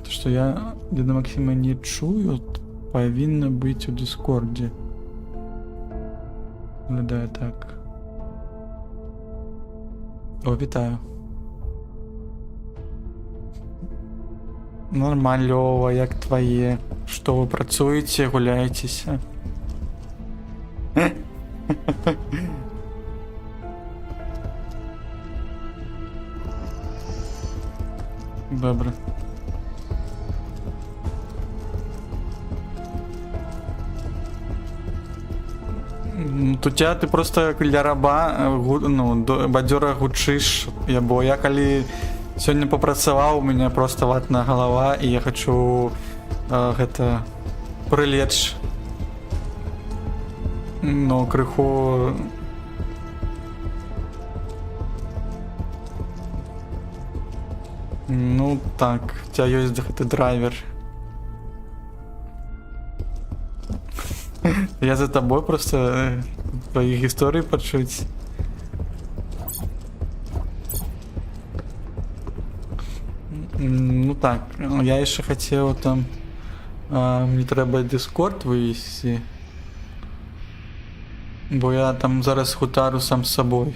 То, что я Деда Максима не чую, повинно быть у Дискорде. Виглядає так. О, вітаю. Нормальово, як твоє. Що ви працюєте, гуляєтеся? Добре. Тут ти просто для раба, ну, бадзёра гучыш, бо я калі сёння попрацаваў, у меня просто ватная голова, і я хочу гэта прылечь, ну, крыху. Ну так, у тебя ёсць гэты драйвер. Я за тобой просто твоих историй почуть. Ну так, я еще хотел там... мне треба Discord вывести. Бо я там зараз гутару сам с собой.